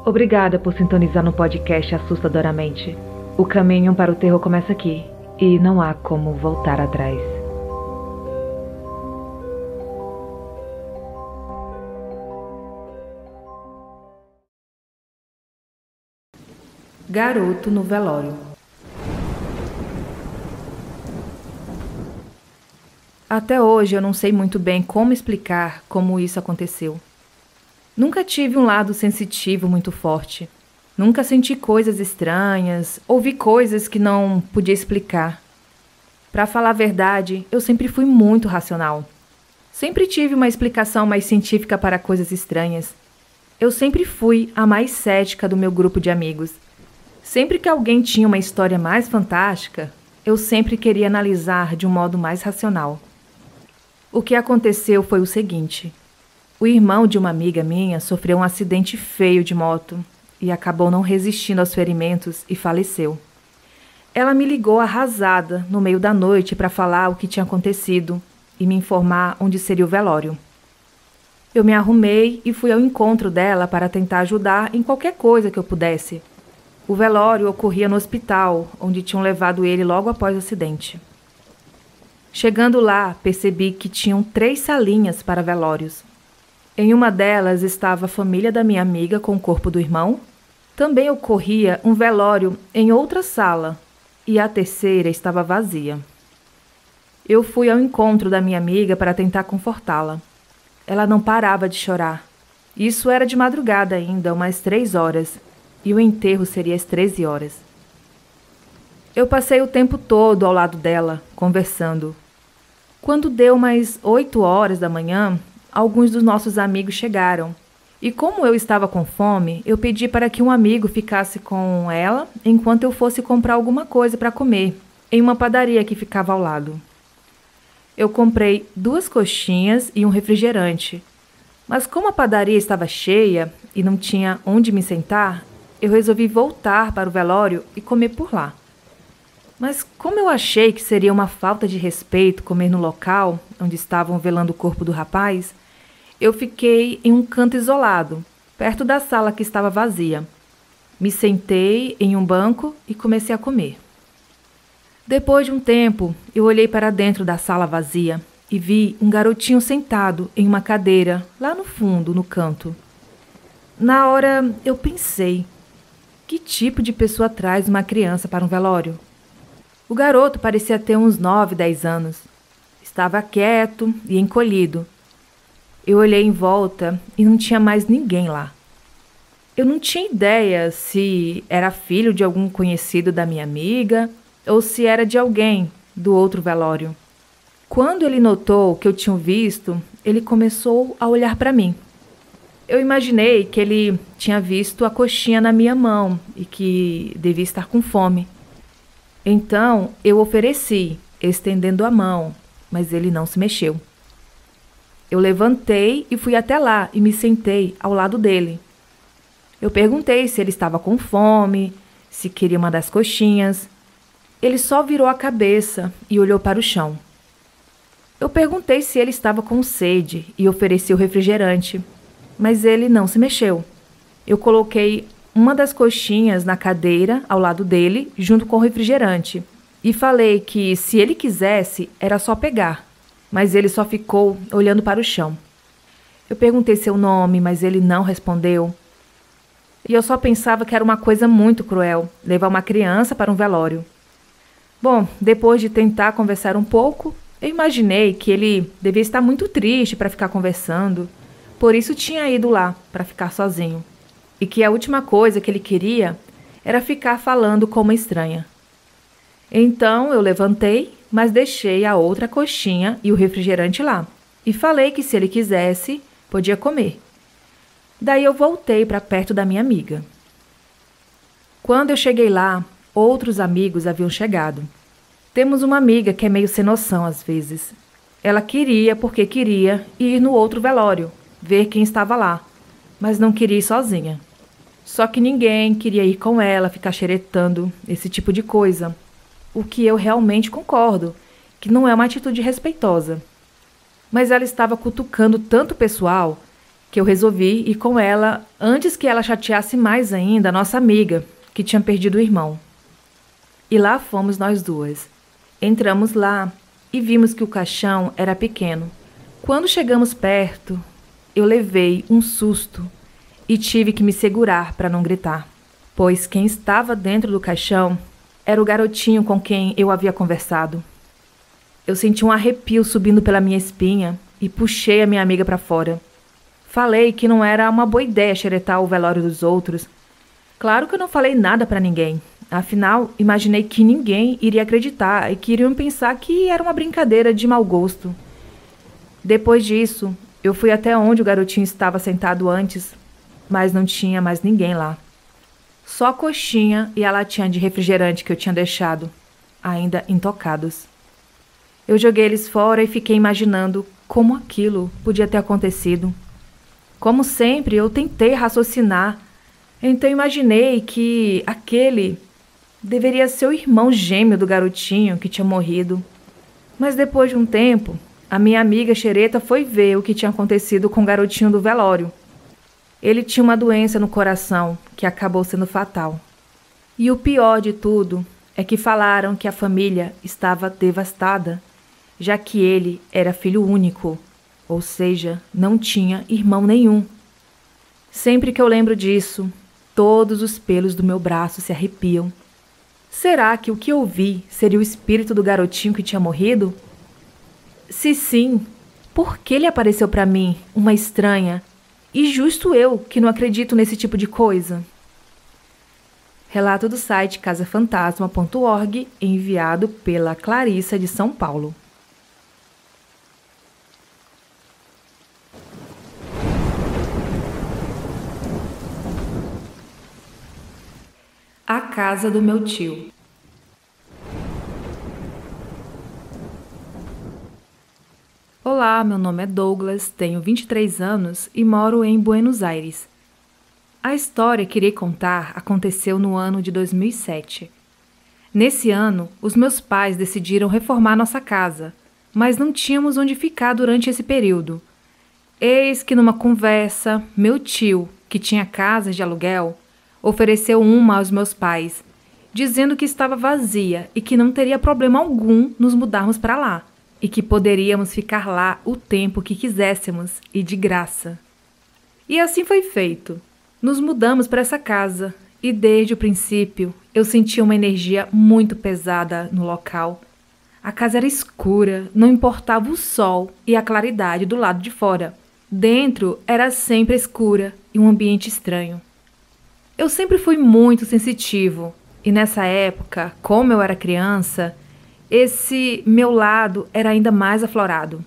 Obrigada por sintonizar no podcast Assustadoramente. O caminho para o terror começa aqui, e não há como voltar atrás. Garoto no velório. Até hoje eu não sei muito bem como explicar como isso aconteceu. Nunca tive um lado sensitivo muito forte. Nunca senti coisas estranhas, ouvi coisas que não podia explicar. Para falar a verdade, eu sempre fui muito racional. Sempre tive uma explicação mais científica para coisas estranhas. Eu sempre fui a mais cética do meu grupo de amigos. Sempre que alguém tinha uma história mais fantástica, eu sempre queria analisar de um modo mais racional. O que aconteceu foi o seguinte: o irmão de uma amiga minha sofreu um acidente feio de moto e acabou não resistindo aos ferimentos e faleceu. Ela me ligou arrasada no meio da noite para falar o que tinha acontecido e me informar onde seria o velório. Eu me arrumei e fui ao encontro dela para tentar ajudar em qualquer coisa que eu pudesse. O velório ocorria no hospital, onde tinham levado ele logo após o acidente. Chegando lá, percebi que tinham 3 salinhas para velórios. Em uma delas estava a família da minha amiga com o corpo do irmão. Também ocorria um velório em outra sala, e a terceira estava vazia. Eu fui ao encontro da minha amiga para tentar confortá-la. Ela não parava de chorar. Isso era de madrugada ainda, umas 3 horas, e o enterro seria às 13 horas. Eu passei o tempo todo ao lado dela, conversando. Quando deu umas 8 horas da manhã, alguns dos nossos amigos chegaram. E como eu estava com fome, eu pedi para que um amigo ficasse com ela enquanto eu fosse comprar alguma coisa para comer, em uma padaria que ficava ao lado. Eu comprei 2 coxinhas e um refrigerante. Mas como a padaria estava cheia e não tinha onde me sentar, eu resolvi voltar para o velório e comer por lá. Mas como eu achei que seria uma falta de respeito comer no local onde estavam velando o corpo do rapaz, eu fiquei em um canto isolado, perto da sala que estava vazia. Me sentei em um banco e comecei a comer. Depois de um tempo, eu olhei para dentro da sala vazia e vi um garotinho sentado em uma cadeira, lá no fundo, no canto. Na hora, eu pensei: que tipo de pessoa traz uma criança para um velório? O garoto parecia ter uns 9, 10 anos. Estava quieto e encolhido. Eu olhei em volta e não tinha mais ninguém lá. Eu não tinha ideia se era filho de algum conhecido da minha amiga ou se era de alguém do outro velório. Quando ele notou que eu tinha visto, ele começou a olhar para mim. Eu imaginei que ele tinha visto a coxinha na minha mão e que devia estar com fome. Então eu ofereci, estendendo a mão, mas ele não se mexeu. Eu levantei e fui até lá e me sentei ao lado dele. Eu perguntei se ele estava com fome, se queria uma das coxinhas. Ele só virou a cabeça e olhou para o chão. Eu perguntei se ele estava com sede e ofereci o refrigerante, mas ele não se mexeu. Eu coloquei uma das coxinhas na cadeira ao lado dele, junto com o refrigerante, e falei que, se ele quisesse, era só pegar, mas ele só ficou olhando para o chão. Eu perguntei seu nome, mas ele não respondeu. E eu só pensava que era uma coisa muito cruel, levar uma criança para um velório. Bom, depois de tentar conversar um pouco, eu imaginei que ele devia estar muito triste para ficar conversando, por isso tinha ido lá para ficar sozinho, e que a última coisa que ele queria era ficar falando com uma estranha. Então eu levantei, mas deixei a outra coxinha e o refrigerante lá, e falei que, se ele quisesse, podia comer. Daí eu voltei para perto da minha amiga. Quando eu cheguei lá, outros amigos haviam chegado. Temos uma amiga que é meio sem noção às vezes. Ela queria, porque queria, ir no outro velório, ver quem estava lá, mas não queria ir sozinha. Só que ninguém queria ir com ela, ficar xeretando, esse tipo de coisa. O que eu realmente concordo, que não é uma atitude respeitosa. Mas ela estava cutucando tanto o pessoal que eu resolvi ir com ela antes que ela chateasse mais ainda a nossa amiga, que tinha perdido o irmão. E lá fomos nós duas. Entramos lá e vimos que o caixão era pequeno. Quando chegamos perto, eu levei um susto e tive que me segurar para não gritar, pois quem estava dentro do caixão era o garotinho com quem eu havia conversado. Eu senti um arrepio subindo pela minha espinha e puxei a minha amiga para fora. Falei que não era uma boa ideia xeretar o velório dos outros. Claro que eu não falei nada para ninguém. Afinal, imaginei que ninguém iria acreditar e que iriam pensar que era uma brincadeira de mau gosto. Depois disso, eu fui até onde o garotinho estava sentado antes, mas não tinha mais ninguém lá. Só a coxinha e a latinha de refrigerante que eu tinha deixado, ainda intocados. Eu joguei eles fora e fiquei imaginando como aquilo podia ter acontecido. Como sempre, eu tentei raciocinar, então imaginei que aquele deveria ser o irmão gêmeo do garotinho que tinha morrido. Mas depois de um tempo, a minha amiga xereta foi ver o que tinha acontecido com o garotinho do velório. Ele tinha uma doença no coração que acabou sendo fatal. E o pior de tudo é que falaram que a família estava devastada, já que ele era filho único, ou seja, não tinha irmão nenhum. Sempre que eu lembro disso, todos os pelos do meu braço se arrepiam. Será que o que eu vi seria o espírito do garotinho que tinha morrido? Se sim, por que ele apareceu para mim, uma estranha, e justo eu que não acredito nesse tipo de coisa? Relato do site casafantasma.org, enviado pela Clarissa de São Paulo. A casa do meu tio. Olá, meu nome é Douglas, tenho 23 anos e moro em Buenos Aires. A história que irei contar aconteceu no ano de 2007. Nesse ano, os meus pais decidiram reformar nossa casa, mas não tínhamos onde ficar durante esse período. Eis que numa conversa, meu tio, que tinha casas de aluguel, ofereceu uma aos meus pais, dizendo que estava vazia e que não teria problema algum nos mudarmos para lá, e que poderíamos ficar lá o tempo que quiséssemos e de graça. E assim foi feito. Nos mudamos para essa casa e desde o princípio eu senti uma energia muito pesada no local. A casa era escura, não importava o sol e a claridade do lado de fora. Dentro era sempre escura e um ambiente estranho. Eu sempre fui muito sensitivo e nessa época, como eu era criança, esse meu lado era ainda mais aflorado.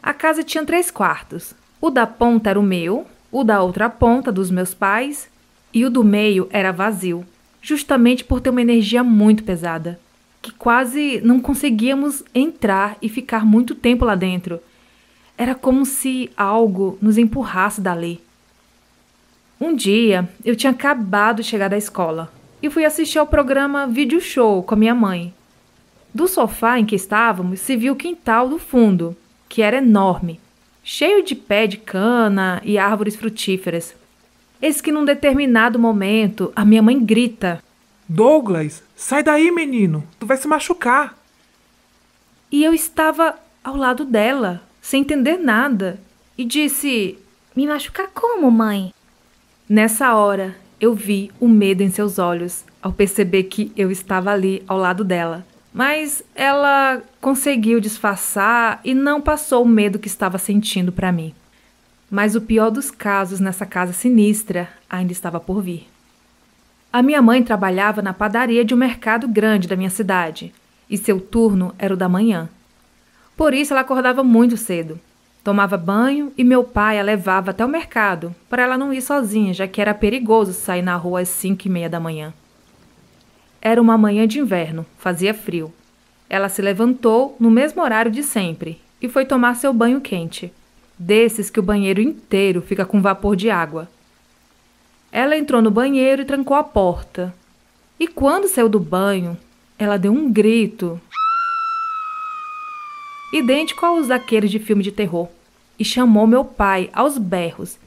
A casa tinha 3 quartos. O da ponta era o meu, o da outra ponta dos meus pais e o do meio era vazio, justamente por ter uma energia muito pesada, que quase não conseguíamos entrar e ficar muito tempo lá dentro. Era como se algo nos empurrasse dali. Um dia, eu tinha acabado de chegar da escola e fui assistir ao programa Vídeo Show com a minha mãe. Do sofá em que estávamos se viu o quintal do fundo, que era enorme, cheio de pé de cana e árvores frutíferas. Eis que num determinado momento a minha mãe grita: Douglas, sai daí, menino, tu vai se machucar. E eu estava ao lado dela, sem entender nada, e disse: Me machucar como, mãe? Nessa hora, eu vi o medo em seus olhos, ao perceber que eu estava ali ao lado dela. Mas ela conseguiu disfarçar e não passou o medo que estava sentindo para mim. Mas o pior dos casos nessa casa sinistra ainda estava por vir. A minha mãe trabalhava na padaria de um mercado grande da minha cidade, e seu turno era o da manhã. Por isso ela acordava muito cedo. Tomava banho e meu pai a levava até o mercado, para ela não ir sozinha, já que era perigoso sair na rua às 5h30 da manhã. Era uma manhã de inverno, fazia frio. Ela se levantou no mesmo horário de sempre e foi tomar seu banho quente, desses que o banheiro inteiro fica com vapor de água. Ela entrou no banheiro e trancou a porta. E quando saiu do banho, ela deu um grito idêntico aos daqueles de filme de terror. e chamou meu pai aos berros,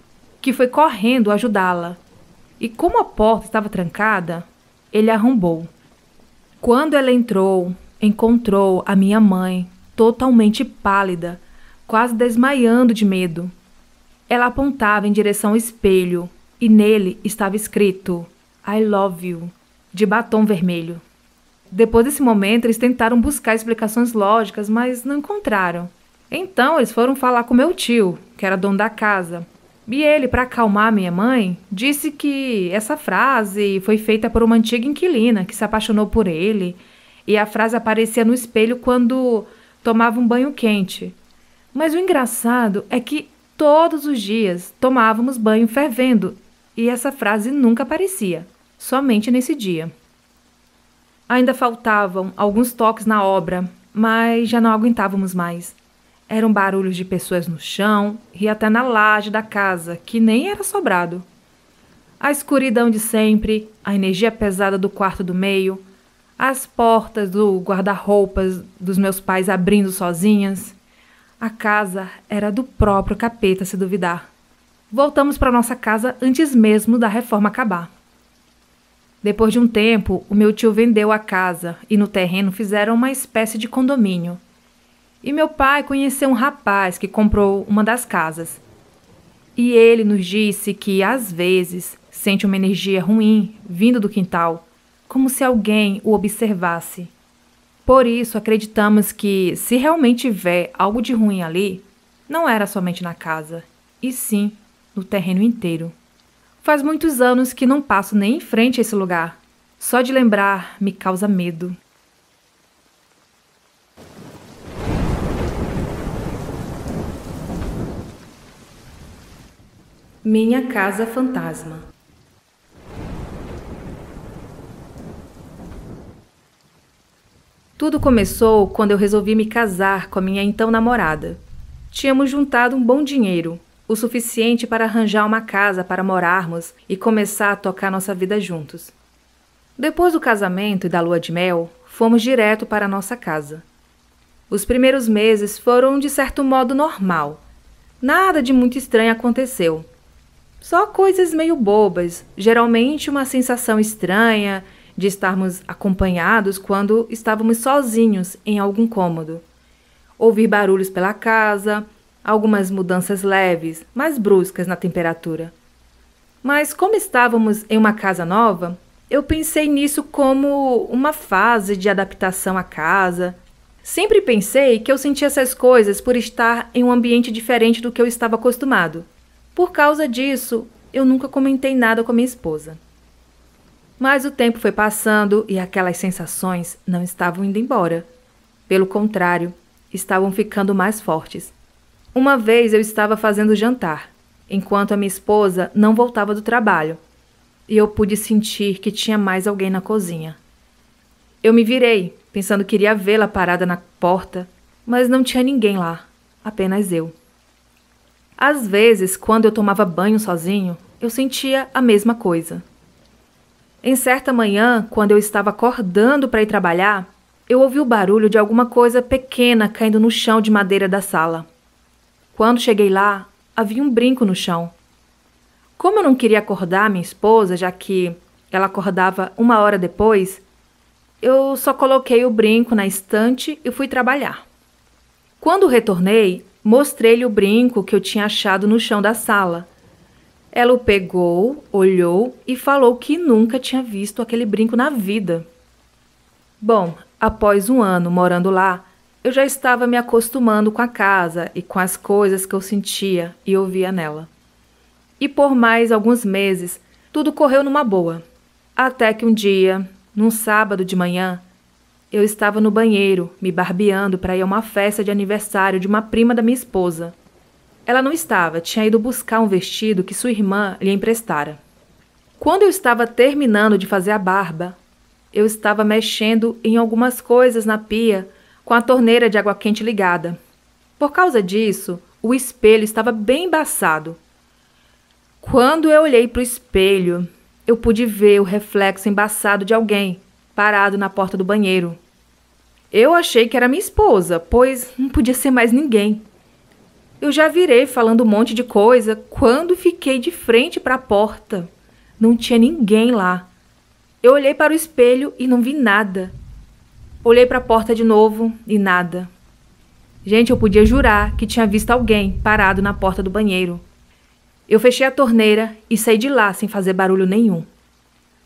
que foi correndo ajudá-la. E como a porta estava trancada, ele arrombou. Quando ela entrou, encontrou a minha mãe totalmente pálida, quase desmaiando de medo. Ela apontava em direção ao espelho e nele estava escrito I love you, de batom vermelho. Depois desse momento, eles tentaram buscar explicações lógicas, mas não encontraram. Então, eles foram falar com meu tio, que era dono da casa. E ele, para acalmar minha mãe, disse que essa frase foi feita por uma antiga inquilina que se apaixonou por ele. E a frase aparecia no espelho quando tomava um banho quente. Mas o engraçado é que todos os dias tomávamos banho fervendo e essa frase nunca aparecia, somente nesse dia. Ainda faltavam alguns toques na obra, mas já não aguentávamos mais. Eram barulhos de pessoas no chão e até na laje da casa, que nem era sobrado. A escuridão de sempre, a energia pesada do quarto do meio, as portas do guarda-roupas dos meus pais abrindo sozinhas. A casa era do próprio capeta, se duvidar. Voltamos para nossa casa antes mesmo da reforma acabar. Depois de um tempo, o meu tio vendeu a casa e no terreno fizeram uma espécie de condomínio. E meu pai conheceu um rapaz que comprou uma das casas. E ele nos disse que, às vezes, sente uma energia ruim vindo do quintal, como se alguém o observasse. Por isso, acreditamos que, se realmente tiver algo de ruim ali, não era somente na casa, e sim no terreno inteiro. Faz muitos anos que não passo nem em frente a esse lugar. Só de lembrar me causa medo. Minha casa fantasma. Tudo começou quando eu resolvi me casar com a minha então namorada. Tínhamos juntado um bom dinheiro, o suficiente para arranjar uma casa para morarmos e começar a tocar nossa vida juntos. Depois do casamento e da lua de mel, fomos direto para a nossa casa. Os primeiros meses foram de certo modo normal. Nada de muito estranho aconteceu. Só coisas meio bobas, geralmente uma sensação estranha de estarmos acompanhados quando estávamos sozinhos em algum cômodo. Ouvir barulhos pela casa, algumas mudanças leves, mas bruscas na temperatura. Mas como estávamos em uma casa nova, eu pensei nisso como uma fase de adaptação à casa. Sempre pensei que eu sentia essas coisas por estar em um ambiente diferente do que eu estava acostumado. Por causa disso, eu nunca comentei nada com minha esposa. Mas o tempo foi passando e aquelas sensações não estavam indo embora. Pelo contrário, estavam ficando mais fortes. Uma vez eu estava fazendo jantar, enquanto a minha esposa não voltava do trabalho, e eu pude sentir que tinha mais alguém na cozinha. Eu me virei, pensando que iria vê-la parada na porta, mas não tinha ninguém lá, apenas eu. Às vezes, quando eu tomava banho sozinho, eu sentia a mesma coisa. Em certa manhã, quando eu estava acordando para ir trabalhar, eu ouvi o barulho de alguma coisa pequena caindo no chão de madeira da sala. Quando cheguei lá, havia um brinco no chão. Como eu não queria acordar minha esposa, já que ela acordava 1 hora depois, eu só coloquei o brinco na estante e fui trabalhar. Quando retornei, mostrei-lhe o brinco que eu tinha achado no chão da sala. Ela o pegou, olhou e falou que nunca tinha visto aquele brinco na vida. Bom, após 1 ano morando lá, eu já estava me acostumando com a casa e com as coisas que eu sentia e ouvia nela. E por mais alguns meses, tudo correu numa boa. Até que um dia, num sábado de manhã, eu estava no banheiro, me barbeando para ir a uma festa de aniversário de uma prima da minha esposa. Ela não estava, tinha ido buscar um vestido que sua irmã lhe emprestara. Quando eu estava terminando de fazer a barba, eu estava mexendo em algumas coisas na pia com a torneira de água quente ligada. Por causa disso, o espelho estava bem embaçado. Quando eu olhei para o espelho, eu pude ver o reflexo embaçado de alguém parado na porta do banheiro. Eu achei que era minha esposa, pois não podia ser mais ninguém. Eu já virei falando um monte de coisa quando fiquei de frente para a porta. Não tinha ninguém lá. Eu olhei para o espelho e não vi nada. Olhei para a porta de novo e nada. Gente, eu podia jurar que tinha visto alguém parado na porta do banheiro. Eu fechei a torneira e saí de lá sem fazer barulho nenhum.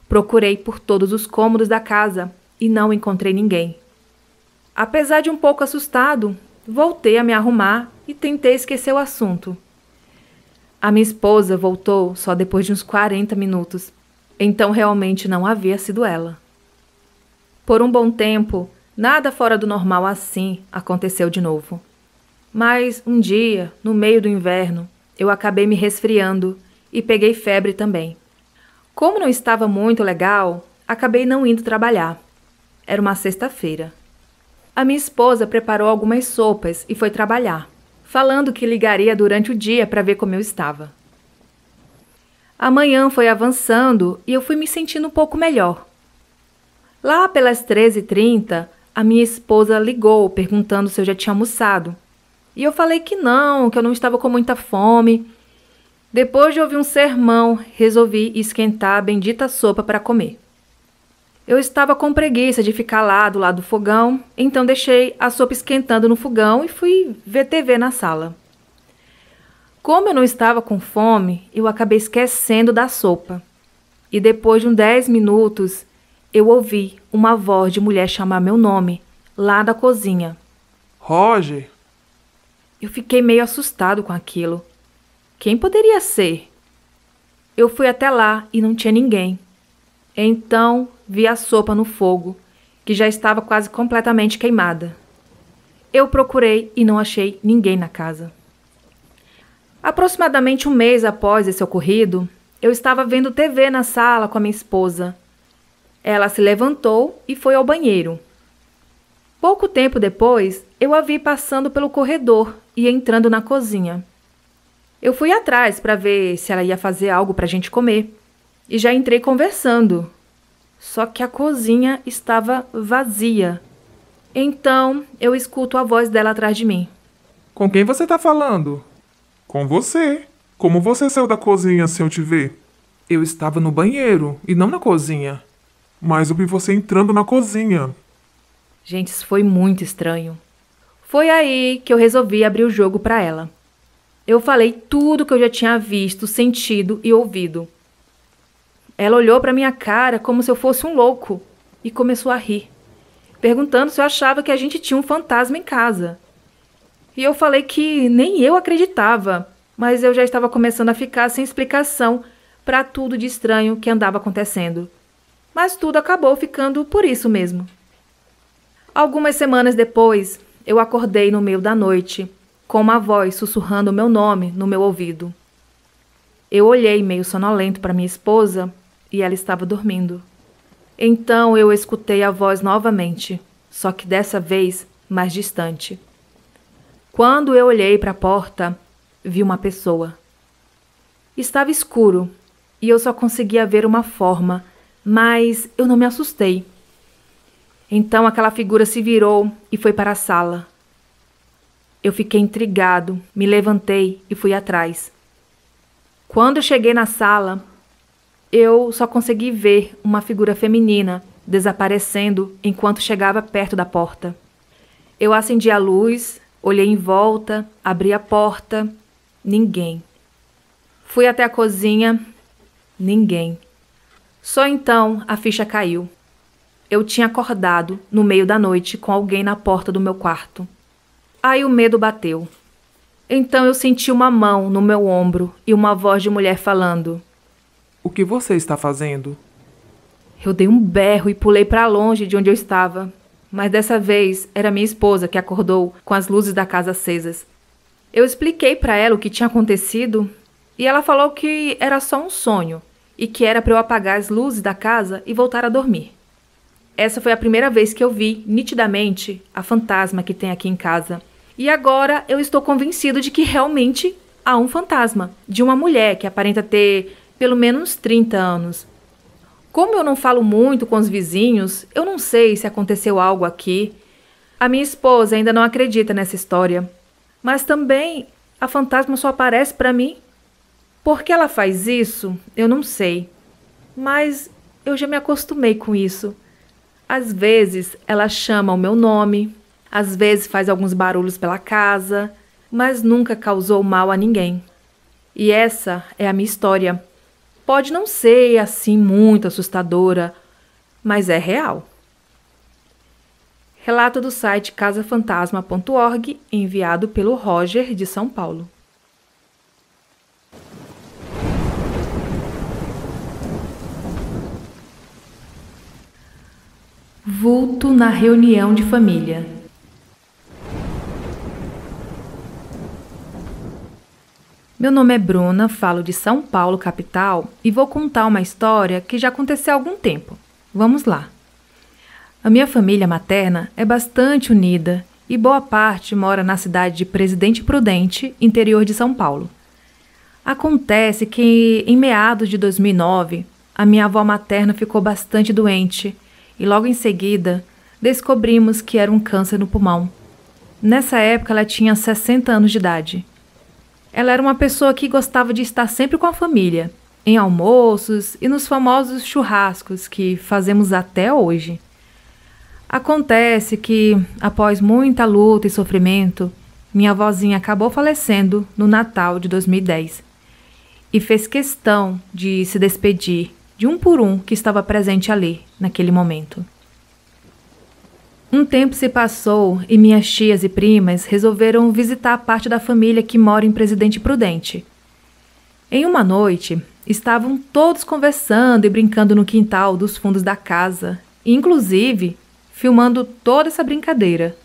Procurei por todos os cômodos da casa e não encontrei ninguém. Apesar de um pouco assustado, voltei a me arrumar e tentei esquecer o assunto. A minha esposa voltou só depois de uns 40 minutos, então realmente não havia sido ela. Por um bom tempo, nada fora do normal assim aconteceu de novo. Mas um dia, no meio do inverno, eu acabei me resfriando e peguei febre também. Como não estava muito legal, acabei não indo trabalhar. Era uma sexta-feira. A minha esposa preparou algumas sopas e foi trabalhar, falando que ligaria durante o dia para ver como eu estava. A manhã foi avançando e eu fui me sentindo um pouco melhor. Lá pelas 13h30, a minha esposa ligou perguntando se eu já tinha almoçado. E eu falei que eu não estava com muita fome. Depois de ouvir um sermão, resolvi esquentar a bendita sopa para comer. Eu estava com preguiça de ficar lá do lado do fogão, então deixei a sopa esquentando no fogão e fui ver TV na sala. Como eu não estava com fome, eu acabei esquecendo da sopa. E depois de uns 10 minutos, eu ouvi uma voz de mulher chamar meu nome, lá da cozinha. Roger! Eu fiquei meio assustado com aquilo. Quem poderia ser? Eu fui até lá e não tinha ninguém. Então vi a sopa no fogo, que já estava quase completamente queimada. Eu procurei e não achei ninguém na casa. Aproximadamente um mês após esse ocorrido, eu estava vendo TV na sala com a minha esposa. Ela se levantou e foi ao banheiro. Pouco tempo depois, eu a vi passando pelo corredor e entrando na cozinha. Eu fui atrás para ver se ela ia fazer algo para a gente comer. E já entrei conversando. Só que a cozinha estava vazia. Então, eu escuto a voz dela atrás de mim. Com quem você tá falando? Com você. Como você saiu da cozinha sem eu te ver? Eu estava no banheiro e não na cozinha. Mas eu vi você entrando na cozinha. Gente, isso foi muito estranho. Foi aí que eu resolvi abrir o jogo para ela. Eu falei tudo que eu já tinha visto, sentido e ouvido. Ela olhou para minha cara como se eu fosse um louco e começou a rir, perguntando se eu achava que a gente tinha um fantasma em casa. E eu falei que nem eu acreditava, mas eu já estava começando a ficar sem explicação para tudo de estranho que andava acontecendo. Mas tudo acabou ficando por isso mesmo. Algumas semanas depois, eu acordei no meio da noite, com uma voz sussurrando o meu nome no meu ouvido. Eu olhei meio sonolento para minha esposa e ela estava dormindo. Então eu escutei a voz novamente, só que dessa vez mais distante. Quando eu olhei para a porta, vi uma pessoa. Estava escuro e eu só conseguia ver uma forma, mas eu não me assustei. Então aquela figura se virou e foi para a sala. Eu fiquei intrigado, me levantei e fui atrás. Quando eu cheguei na sala, eu só consegui ver uma figura feminina desaparecendo enquanto chegava perto da porta. Eu acendi a luz, olhei em volta, abri a porta. Ninguém. Fui até a cozinha. Ninguém. Só então a ficha caiu. Eu tinha acordado no meio da noite com alguém na porta do meu quarto. Aí o medo bateu. Então eu senti uma mão no meu ombro e uma voz de mulher falando: O que você está fazendo? Eu dei um berro e pulei para longe de onde eu estava. Mas dessa vez era minha esposa que acordou com as luzes da casa acesas. Eu expliquei para ela o que tinha acontecido e ela falou que era só um sonho e que era para eu apagar as luzes da casa e voltar a dormir. Essa foi a primeira vez que eu vi nitidamente a fantasma que tem aqui em casa. E agora eu estou convencido de que realmente há um fantasma de uma mulher que aparenta ter pelo menos 30 anos. Como eu não falo muito com os vizinhos, eu não sei se aconteceu algo aqui. A minha esposa ainda não acredita nessa história. Mas também a fantasma só aparece para mim. Por que ela faz isso, eu não sei. Mas eu já me acostumei com isso. Às vezes ela chama o meu nome, às vezes faz alguns barulhos pela casa, mas nunca causou mal a ninguém. E essa é a minha história. Pode não ser assim muito assustadora, mas é real. Relato do site casafantasma.org, enviado pelo Roger, de São Paulo. Vulto na reunião de família. Meu nome é Bruna, falo de São Paulo, capital, e vou contar uma história que já aconteceu há algum tempo. Vamos lá. A minha família materna é bastante unida e boa parte mora na cidade de Presidente Prudente, interior de São Paulo. Acontece que, em meados de 2009, a minha avó materna ficou bastante doente e logo em seguida descobrimos que era um câncer no pulmão. Nessa época ela tinha 60 anos de idade. Ela era uma pessoa que gostava de estar sempre com a família, em almoços e nos famosos churrascos que fazemos até hoje. Acontece que, após muita luta e sofrimento, minha avózinha acabou falecendo no Natal de 2010 e fez questão de se despedir de um por um que estava presente ali, naquele momento. Um tempo se passou e minhas tias e primas resolveram visitar a parte da família que mora em Presidente Prudente. Em uma noite, estavam todos conversando e brincando no quintal dos fundos da casa, inclusive filmando toda essa brincadeira.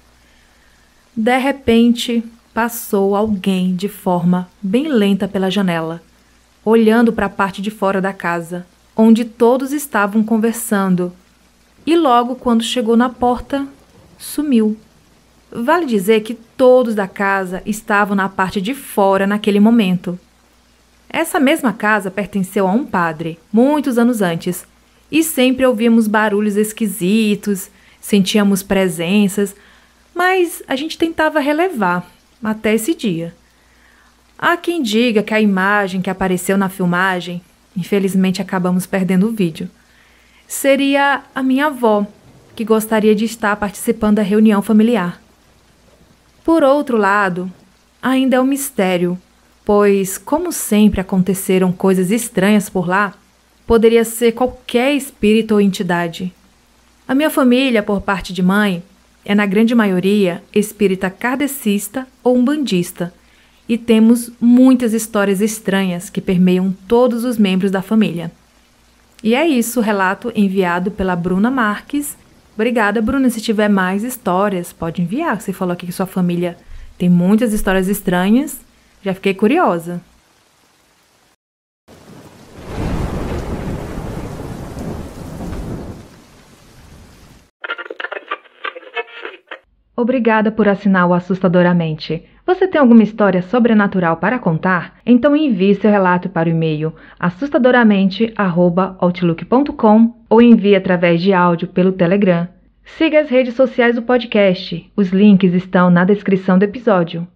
De repente, passou alguém de forma bem lenta pela janela, olhando para a parte de fora da casa, onde todos estavam conversando, e logo quando chegou na porta, sumiu. Vale dizer que todos da casa estavam na parte de fora naquele momento. Essa mesma casa pertenceu a um padre, muitos anos antes, e sempre ouvíamos barulhos esquisitos, sentíamos presenças, mas a gente tentava relevar até esse dia. Há quem diga que a imagem que apareceu na filmagem, infelizmente acabamos perdendo o vídeo, seria a minha avó, que gostaria de estar participando da reunião familiar. Por outro lado, ainda é um mistério, pois, como sempre aconteceram coisas estranhas por lá, poderia ser qualquer espírito ou entidade. A minha família, por parte de mãe, é na grande maioria espírita kardecista ou umbandista, e temos muitas histórias estranhas que permeiam todos os membros da família. E é isso o relato enviado pela Bruna Marques. Obrigada, Bruna. Se tiver mais histórias, pode enviar. Você falou aqui que sua família tem muitas histórias estranhas. Já fiquei curiosa. Obrigada por assinar o Assustadoramente. Você tem alguma história sobrenatural para contar? Então envie seu relato para o e-mail assustadoramente@outlook.com ou envie através de áudio pelo Telegram. Siga as redes sociais do podcast. Os links estão na descrição do episódio.